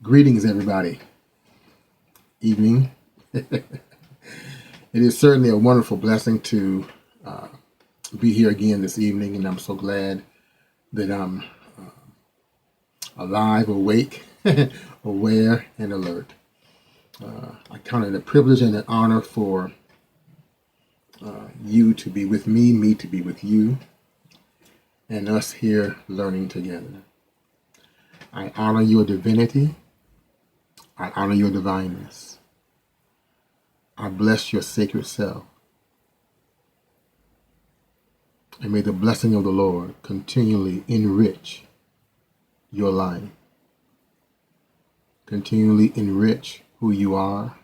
Greetings, everybody. Evening. It is certainly a wonderful blessing to be here again this evening, and I'm so glad that I'm alive, awake, aware, and alert. I count it a privilege and an honor for you to be with me to be with you, and us here learning together. I honor your divinity. I honor your divineness. I bless your sacred self. And may the blessing of the Lord continually enrich your life. Continually enrich who you are.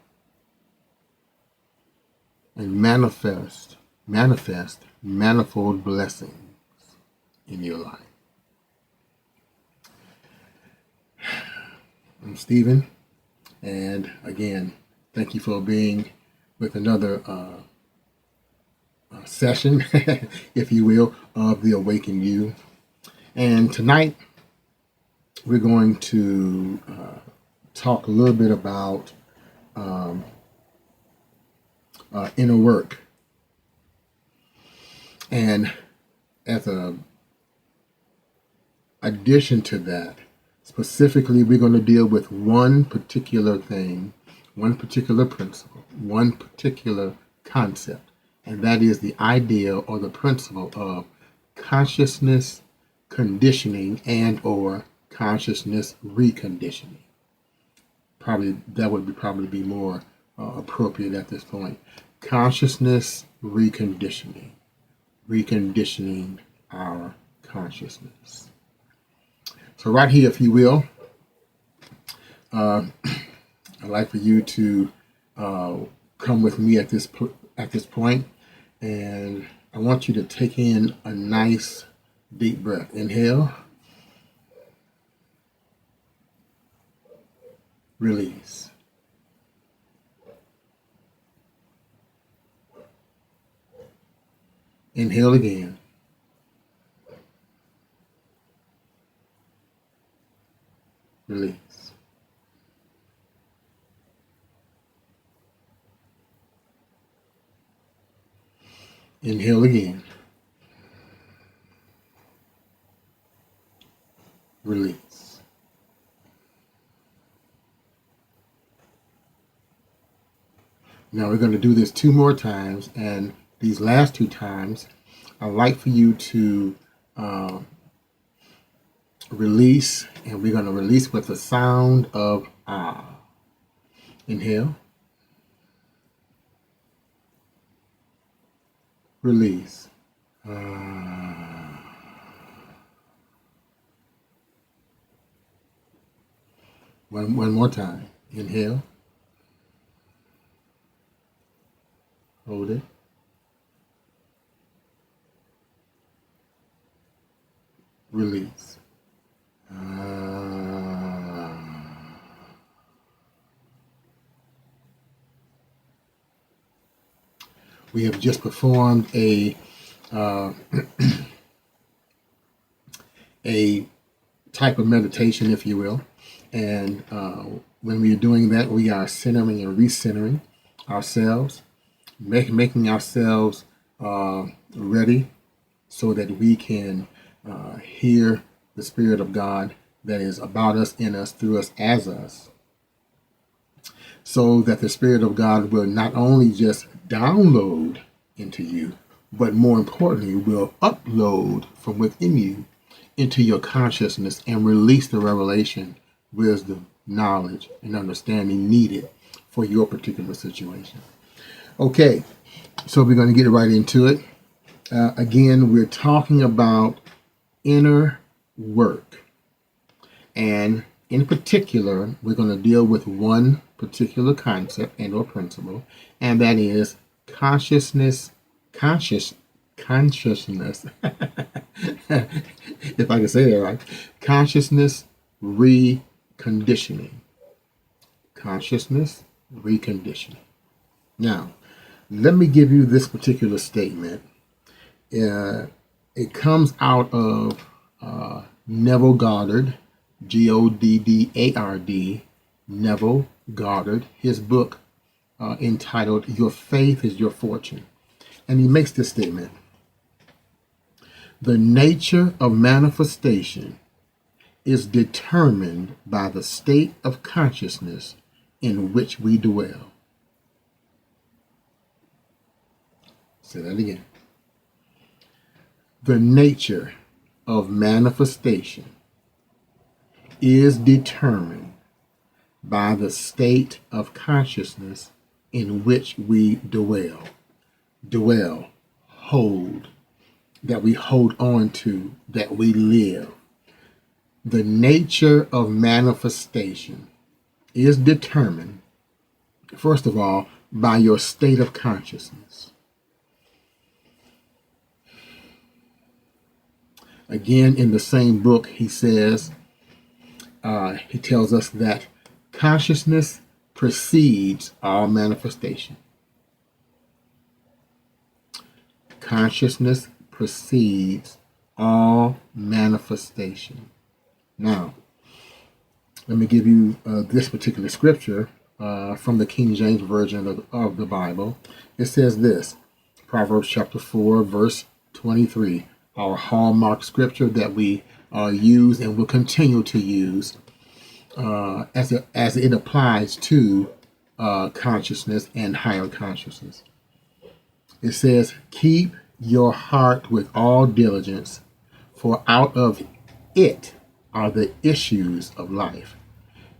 And manifest manifold blessings in your life. I'm Stephen. And again, thank you for being with another session, if you will, of the Awaken You. And tonight, we're going to talk a little bit about inner work. And as an addition to that, specifically, we're going to deal with one particular thing, one particular principle, one particular concept, and that is the idea or the principle of consciousness conditioning and or consciousness reconditioning. That would probably be more appropriate at this point. Consciousness reconditioning, reconditioning our consciousness. So right here, if you will, I'd like for you to come with me at this point, and I want you to take in a nice deep breath. Inhale, release. Inhale again. Release. Inhale again. Release. Now we're going to do this 2 more times, and these last 2 times, I'd like for you to release, and we're going to release with the sound of ah. Inhale. Release. Ah. One more time. Inhale. Hold it. Release. We have just performed a type of meditation, if you will, and when we are doing that, we are centering and recentering ourselves, making ourselves ready so that we can hear the Spirit of God that is about us, in us, through us, as us, so that the Spirit of God will not only just download into you, but more importantly, will upload from within you into your consciousness and release the revelation, wisdom, knowledge, and understanding needed for your particular situation. Okay, so we're going to get right into it. Again, we're talking about inner work. And in particular, we're going to deal with one particular concept and or principle, and that is consciousness, if I can say that right, consciousness reconditioning. Consciousness reconditioning. Now, let me give you this particular statement. It comes out of Neville Goddard, Goddard, Neville Goddard, his book entitled Your Faith is Your Fortune. And he makes this statement: the nature of manifestation is determined by the state of consciousness in which we dwell. Say that again. The nature of manifestation is determined by the state of consciousness in which we dwell. Dwell, hold, that we hold on to, that we live. The nature of manifestation is determined, first of all, by your state of consciousness. Again, in the same book, he says, he tells us that consciousness precedes all manifestation. Consciousness precedes all manifestation. Now, let me give you this particular scripture from the King James Version of the Bible. It says this, Proverbs chapter 4, verse 23, our hallmark scripture that we use and will continue to use as it applies to consciousness and higher consciousness. It says, keep your heart with all diligence, for out of it are the issues of life.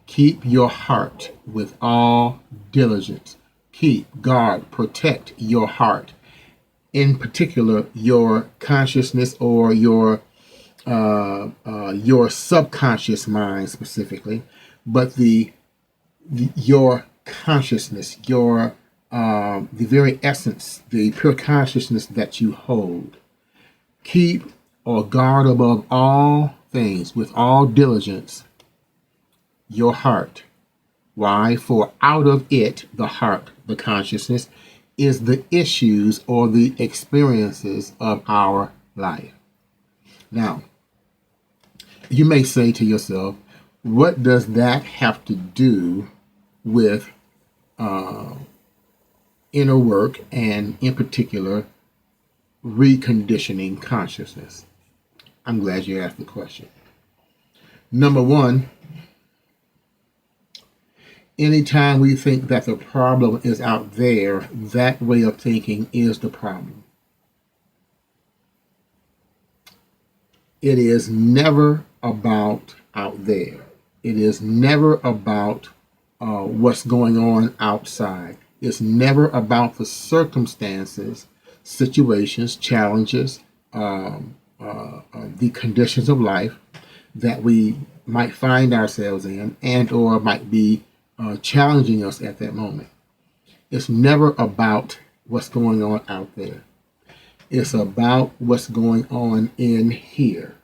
Keep your heart with all diligence. Keep, guard, protect your heart. In particular, your consciousness or your subconscious mind specifically, but your consciousness, the very essence, the pure consciousness that you hold. Keep or guard above all things with all diligence your heart. Why? For out of it, the heart, the consciousness, is the issues or the experiences of our life. Now, you may say to yourself, what does that have to do with inner work, and in particular, reconditioning consciousness? I'm glad you asked the question. Number one, anytime we think that the problem is out there, that way of thinking is the problem. It is never about out there. It is never about what's going on outside. It's never about the circumstances, situations, challenges, the conditions of life that we might find ourselves in and or might be challenging us at that moment. It's never about what's going on out there. It's about what's going on in here,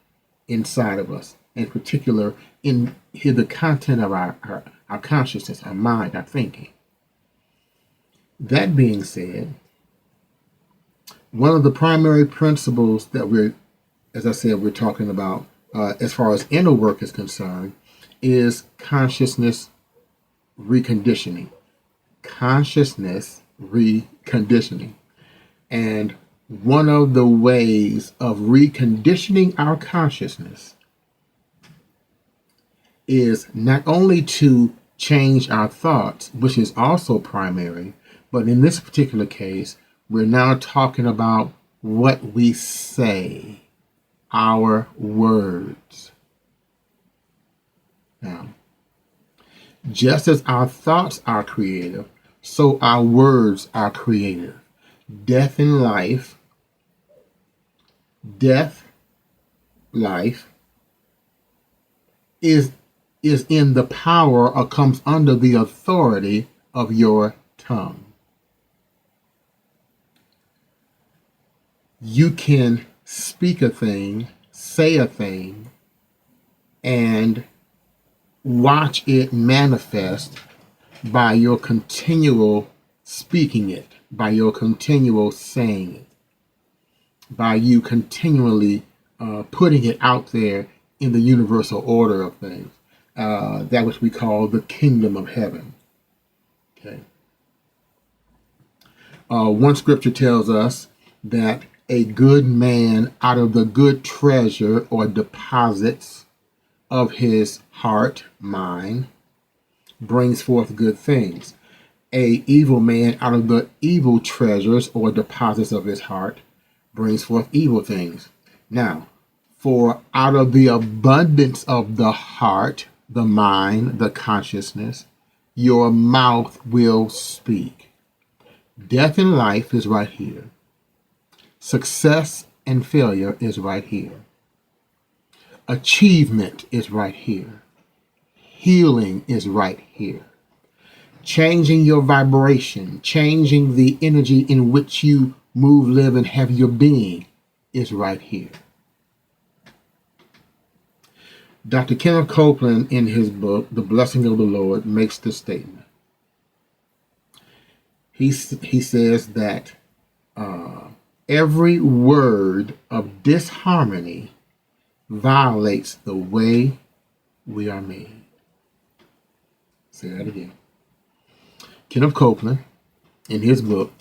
inside of us, in particular, in here, the content of our consciousness, our mind, our thinking. That being said, one of the primary principles that we're talking about as far as inner work is concerned is consciousness reconditioning. Consciousness reconditioning. And one of the ways of reconditioning our consciousness is not only to change our thoughts, which is also primary, but in this particular case, we're now talking about what we say, our words. Now, just as our thoughts are creative, so our words are creative. Death, life is in the power or comes under the authority of your tongue. You can speak a thing, say a thing, and watch it manifest by your continual speaking it, by your continual saying it, by you continually putting it out there in the universal order of things. that which we call the kingdom of heaven. Okay. One scripture tells us that a good man out of the good treasure or deposits of his heart, mind, brings forth good things. A evil man out of the evil treasures or deposits of his heart brings forth evil things. Now, for out of the abundance of the heart, the mind, the consciousness, your mouth will speak. Death and life is right here. Success and failure is right here. Achievement is right here. Healing is right here. Changing your vibration, changing the energy in which you move, live, and have your being is right here. Dr. Kenneth Copeland, in his book, The Blessing of the Lord, makes this statement. He says that every word of disharmony violates the way we are made. Say that again. Kenneth Copeland, in his book,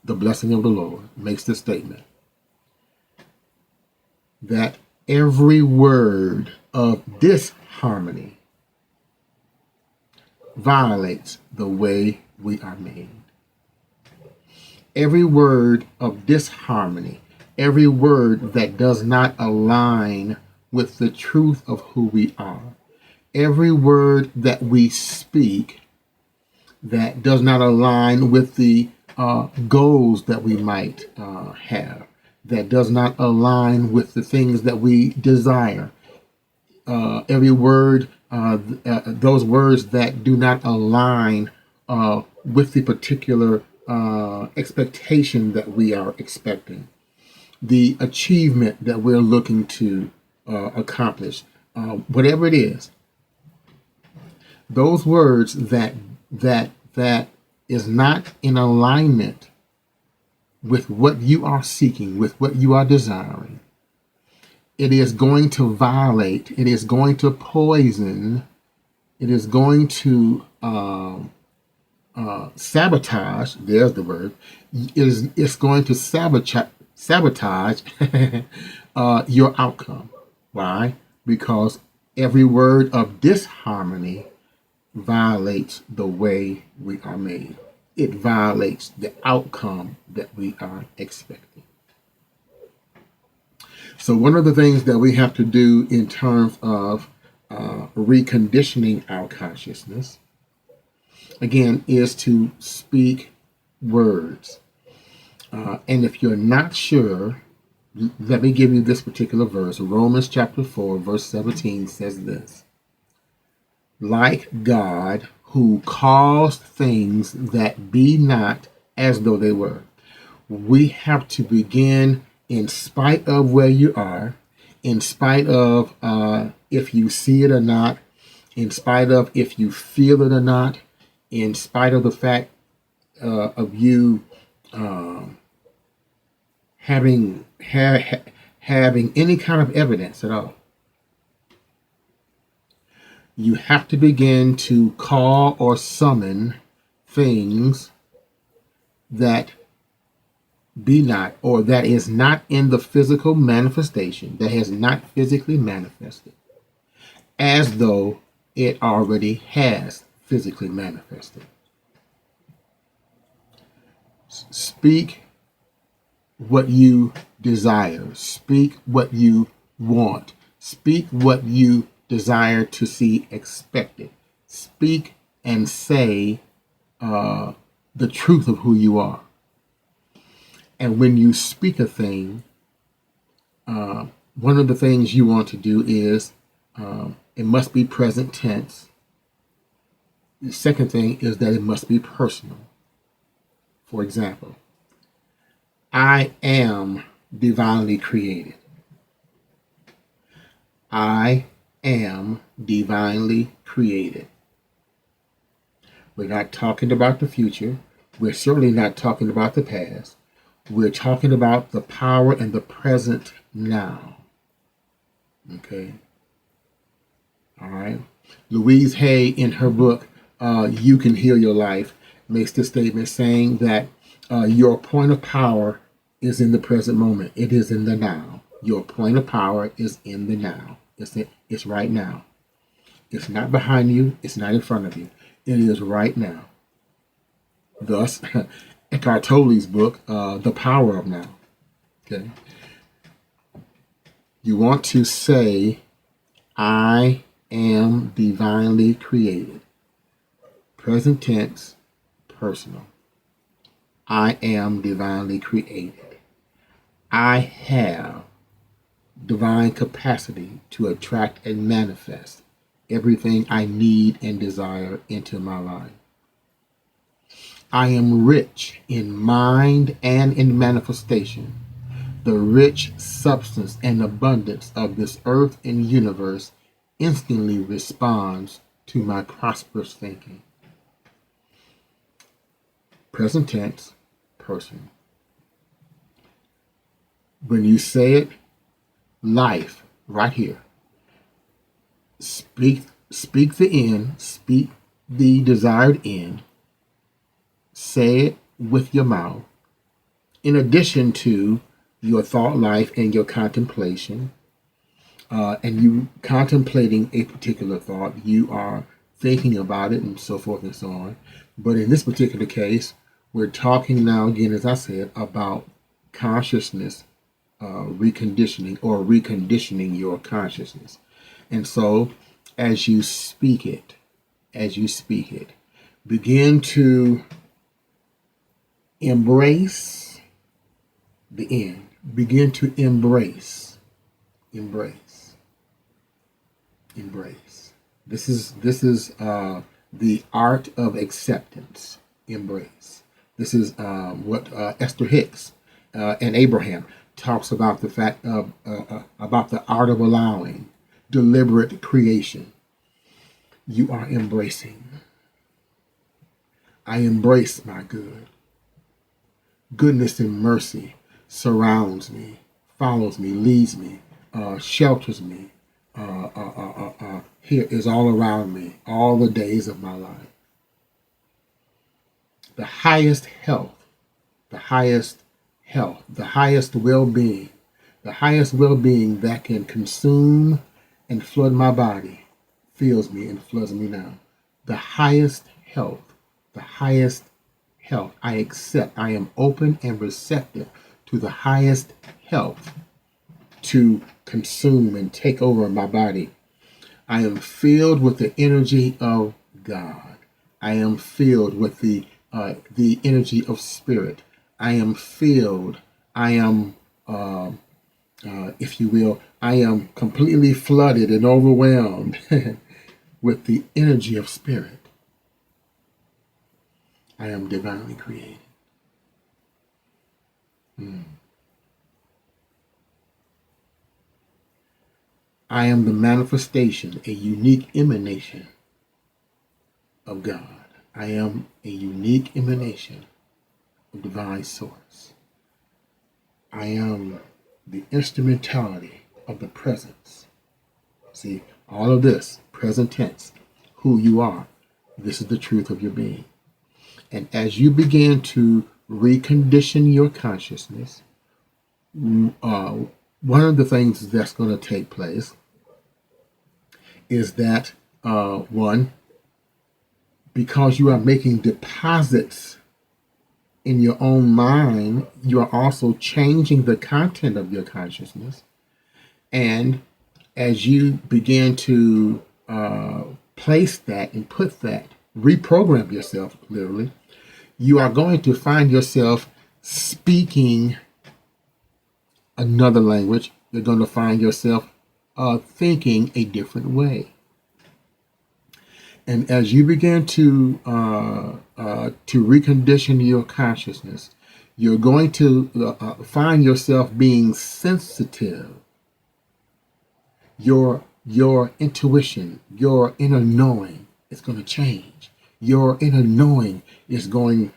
The Blessing of the Lord, makes this statement that every word of disharmony violates the way we are made. Every word of disharmony, every word that does not align with the truth of who we are, every word that we speak that does not align with the goals that we might have, that does not align with the things that we desire. Every word, those words that do not align with the particular expectation that we are expecting, the achievement that we're looking to accomplish, whatever it is, those words that is not in alignment with what you are seeking, with what you are desiring, it is going to violate, it is going to poison, it is going to sabotage, there's the word, it's going to sabotage your outcome. Why? Because every word of disharmony violates the way we are made. It violates the outcome that we are expecting. So one of the things that we have to do in terms of reconditioning our consciousness, again, is to speak words. And if you're not sure, let me give you this particular verse. Romans chapter 4, verse 17 says this: like God, who caused things that be not as though they were. We have to begin, in spite of where you are, in spite of if you see it or not, in spite of if you feel it or not, in spite of the fact of you having any kind of evidence at all. You have to begin to call or summon things that be not, or that is not in the physical manifestation, that has not physically manifested, as though it already has physically manifested. Speak what you desire. Speak what you want. Speak what you desire to see expected. Speak and say the truth of who you are. And when you speak a thing, one of the things you want to do is it must be present tense. The second thing is that it must be personal. For example, I am divinely created. I am divinely created. We're not talking about the future. We're certainly not talking about the past. We're talking about the power and the present now. Okay? All right? Louise Hay, in her book, You Can Heal Your Life, makes this statement saying that your point of power is in the present moment. It is in the now. Your point of power is in the now. It's right now. It's not behind you. It's not in front of you. It is right now. Thus, Eckhart Tolle's book, The Power of Now. Okay. You want to say, I am divinely created. Present tense, personal. I am divinely created. I have divine capacity to attract and manifest everything I need and desire into my life. I am rich in mind and in manifestation. The rich substance and abundance of this earth and universe instantly responds to my prosperous thinking. Present tense, person. When you say it, life, right here. Speak the end, speak the desired end. Say it with your mouth. In addition to your thought life and your contemplation, and you contemplating a particular thought, you are thinking about it and so forth and so on. But in this particular case, we're talking now, again, as I said, about consciousness reconditioning or reconditioning your consciousness. And so as you speak it, begin to embrace the end. Begin to embrace. This is the art of acceptance. Embrace. This is what Esther Hicks and Abraham talks about, the fact of about the art of allowing, deliberate creation. You are embracing. I embrace my good. Goodness and mercy surrounds me, follows me, leads me, shelters me, here is all around me all the days of my life. The highest health, the highest well-being, that can consume and flood my body, fills me and floods me now. The highest health, I accept. I am open and receptive to the highest health to consume and take over my body. I am filled with the energy of God. I am filled with the energy of spirit. I am filled. I am, if you will, I am completely flooded and overwhelmed with the energy of spirit. I am divinely created. I am the manifestation, a unique emanation of God. I am a unique emanation of divine source. I am the instrumentality of the presence. See, all of this, present tense, who you are, this is the truth of your being. And as you begin to recondition your consciousness, one of the things that's going to take place is that, one, because you are making deposits in your own mind, you are also changing the content of your consciousness. And as you begin to place that and put that, reprogram yourself, literally, you are going to find yourself speaking another language. You're going to find yourself thinking a different way. And as you begin to recondition your consciousness, you're going to find yourself being sensitive. Your intuition, your inner knowing is going to change. Your inner knowing is going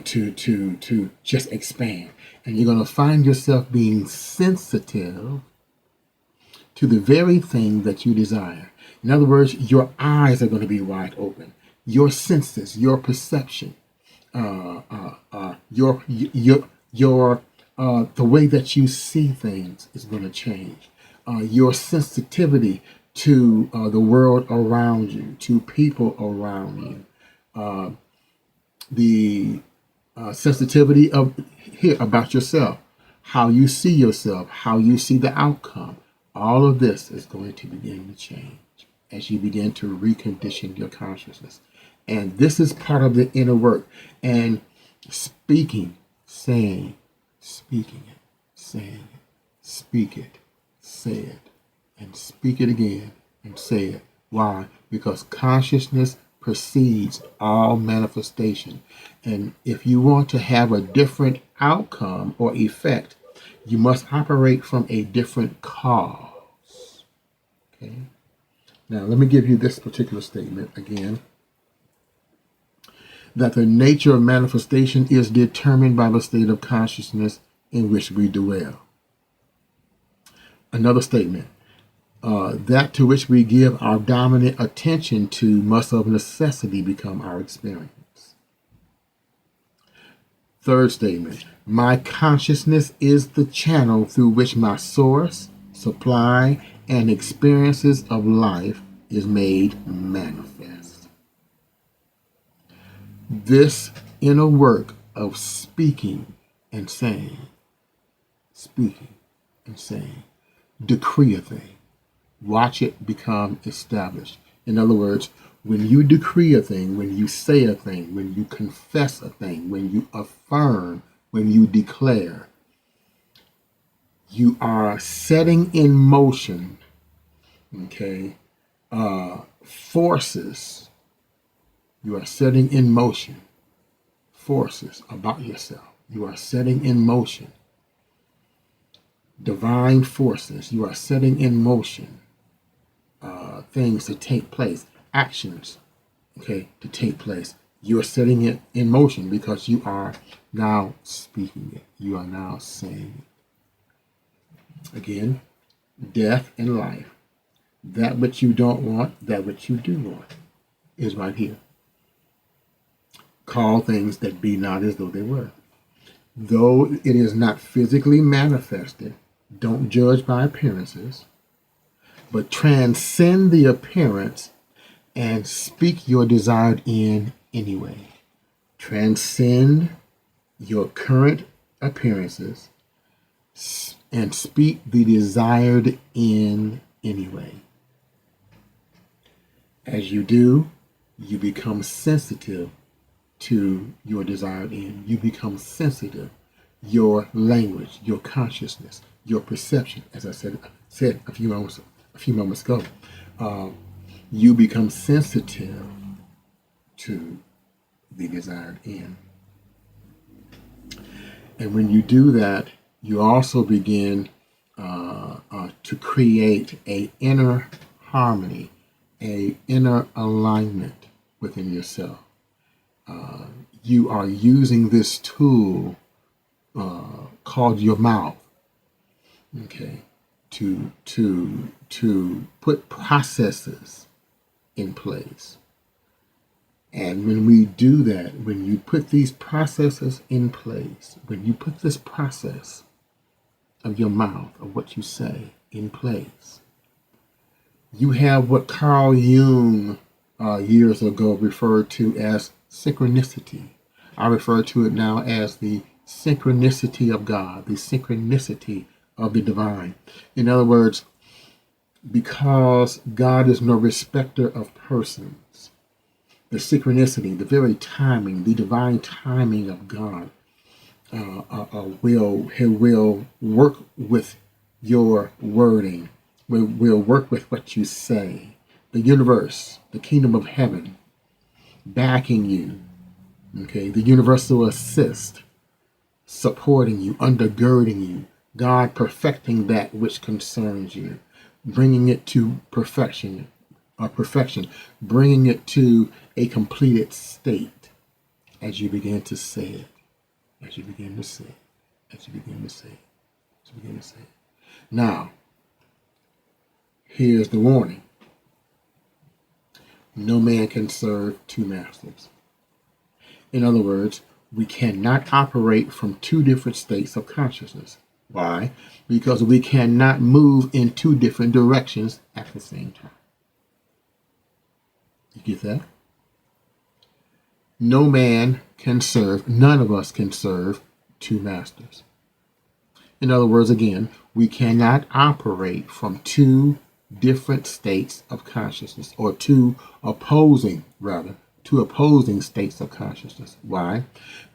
to just expand, and you're going to find yourself being sensitive to the very thing that you desire. In other words, your eyes are going to be wide open. Your senses, your perception, the way that you see things is going to change. Your sensitivity to the world around you, to people around you, the sensitivity of here about yourself, how you see yourself, how you see the outcome. All of this is going to begin to change as you begin to recondition your consciousness. And this is part of the inner work. And speaking, saying, speaking it, saying it, speak it, say it, and speak it again and say it. Why? Because consciousness precedes all manifestation. And if you want to have a different outcome or effect, you must operate from a different cause. Okay. Now, let me give you this particular statement again. That the nature of manifestation is determined by the state of consciousness in which we dwell. Another statement. That to which we give our dominant attention to must of necessity become our experience. Third statement. My consciousness is the channel through which my source, supply, and experiences of life is made manifest. This inner work of speaking and saying, decree a thing. Watch it become established. In other words, when you decree a thing, when you say a thing, when you confess a thing, when you affirm, when you declare, you are setting in motion, forces. You are setting in motion forces about yourself. You are setting in motion divine forces. You are setting in motion things to take place, actions, to take place. You are setting it in motion because you are now speaking it. You are now saying it. Again, death and life. That which you don't want, that which you do want, is right here. Call things that be not as though they were. Though it is not physically manifested, don't judge by appearances, but transcend the appearance and speak your desired end anyway. Transcend your current appearances and speak the desired end anyway. As you do, you become sensitive to your desired end. You become sensitive. Your language, your consciousness, your perception, as I said a few moments ago, you become sensitive to the desired end. And when you do that, you also begin to create an inner harmony, an inner alignment within yourself. You are using this tool called your mouth, to put processes in place. And when we do that, when you put these processes in place, when you put this process of your mouth, of what you say, in place, you have what Carl Jung years ago referred to as synchronicity. I refer to it now as the synchronicity of God, the synchronicity of the divine. In other words, because God is no respecter of persons, the synchronicity, the very timing, the divine timing of God will work with your wording, will work with what you say. The universe, the kingdom of heaven, backing you, the universal assist, supporting you, undergirding you, God perfecting that which concerns you, bringing it to perfection, bringing it to a completed state as you begin to say it, as you begin to say it, as you begin to say it, as you begin to say it. Now, Here's the warning. No man can serve two masters. In other words, we cannot operate from two different states of consciousness. Why? Because we cannot move in two different directions at the same time. You get that? No man can serve, none of us can serve two masters. In other words, again, we cannot operate from two different states of consciousness, or two opposing states of consciousness. Why?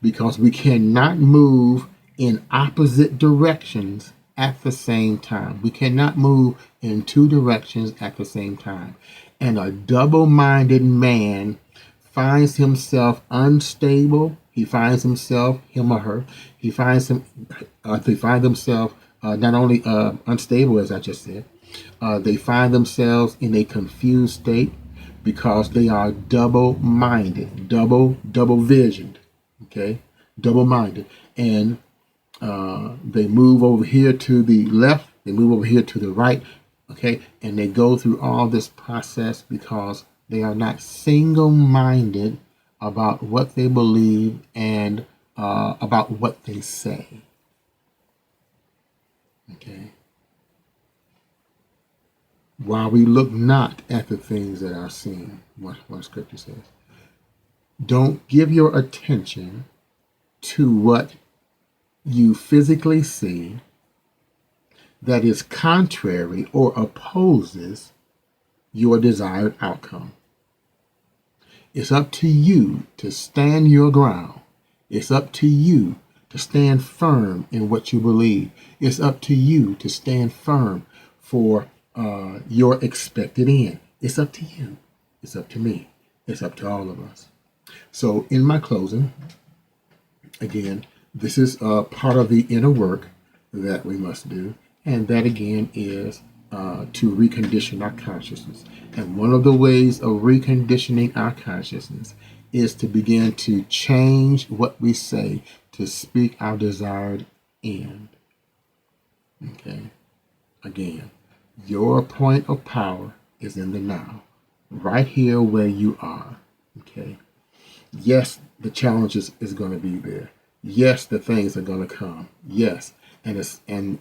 Because we cannot move in opposite directions at the same time. We cannot move in two directions at the same time. And a double-minded man finds himself unstable. He finds himself, him or her, they find themselves not only unstable, as I just said, they find themselves in a confused state because they are double-minded, double-visioned, okay, double-minded. And they move over here to the left, they move over here to the right, okay, and they go through all this process because they are not single-minded about what they believe and about what they say. Okay. While we look not at the things that are seen, what Scripture says. Don't give your attention to what you physically see that is contrary or opposes your desired outcome. It's up to you to stand your ground. It's up to you to stand firm in what you believe. It's up to you to stand firm for your expected end. It's up to you. It's up to me. It's up to all of us. So in my closing, again, this is part of the inner work that we must do. And that again is to recondition our consciousness. And one of the ways of reconditioning our consciousness is to begin to change what we say to speak our desired end. Okay? Again, your point of power is in the now, right here where you are. Okay? Yes, the challenges is going to be there. Yes, the things are going to come. Yes. And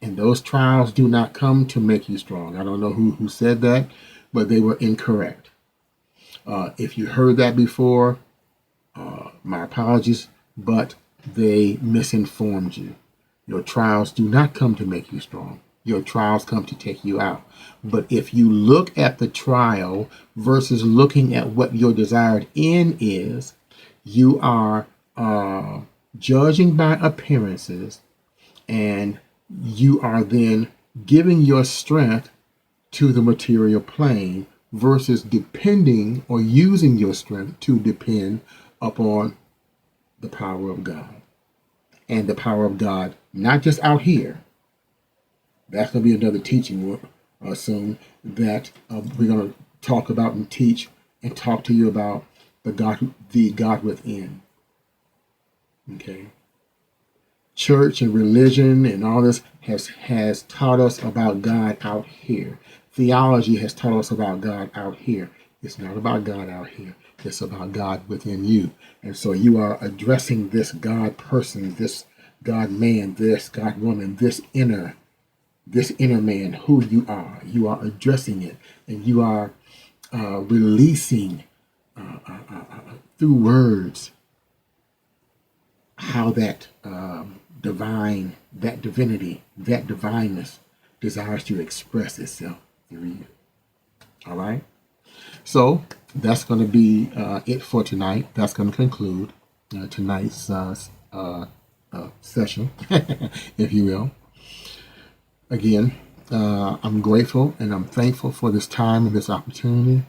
those trials do not come to make you strong. I don't know who said that, but they were incorrect. If you heard that before, my apologies, but they misinformed you. Your trials do not come to make you strong. Your trials come to take you out. But if you look at the trial versus looking at what your desired end is, you are judging by appearances, and you are then giving your strength to the material plane versus depending or using your strength to depend upon the power of God. And the power of God, not just out here. That's going to be another teaching soon that we're going to talk about and teach and talk to you about the God within. Okay. Church and religion and all this has taught us about God out here. Theology has taught us about God out here. It's not about God out here. It's about God within you. And so you are addressing this God person, this God man, this God woman, this inner man, who you are. You are addressing it, and you are releasing through words how that divinity, that divineness desires to express itself through you. All right? So that's going to be it for tonight. That's going to conclude tonight's session, if you will. Again, I'm grateful and I'm thankful for this time and this opportunity.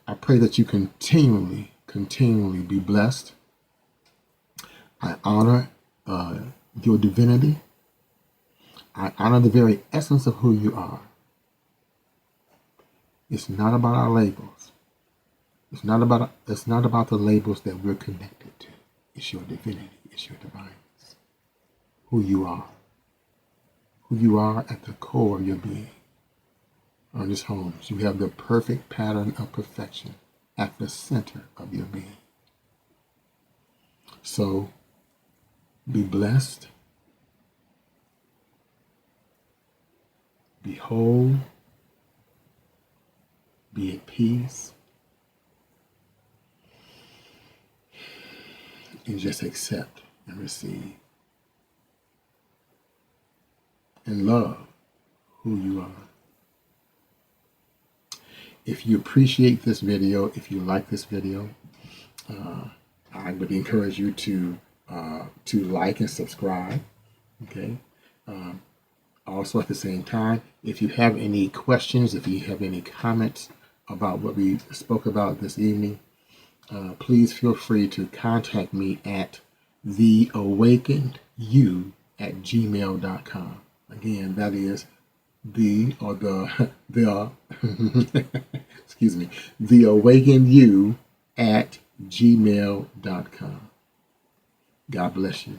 I pray that you continually be blessed. I honor your divinity. I honor the very essence of who you are. It's not about our labels. It's not about the labels that we're connected to. It's your divinity. It's your divineness. Who you are. Who you are at the core of your being. on this home. You have the perfect pattern of perfection at the center of your being. So be blessed, be whole, be at peace, and just accept and receive and love who you are. If you appreciate this video, if you like this video, I would encourage you to like and subscribe. Okay. Also, at the same time, if you have any questions, if you have any comments about what we spoke about this evening, please feel free to contact me at theawakenedyou@gmail.com. Again, that is excuse me, theawakenedyou@gmail.com. God bless you.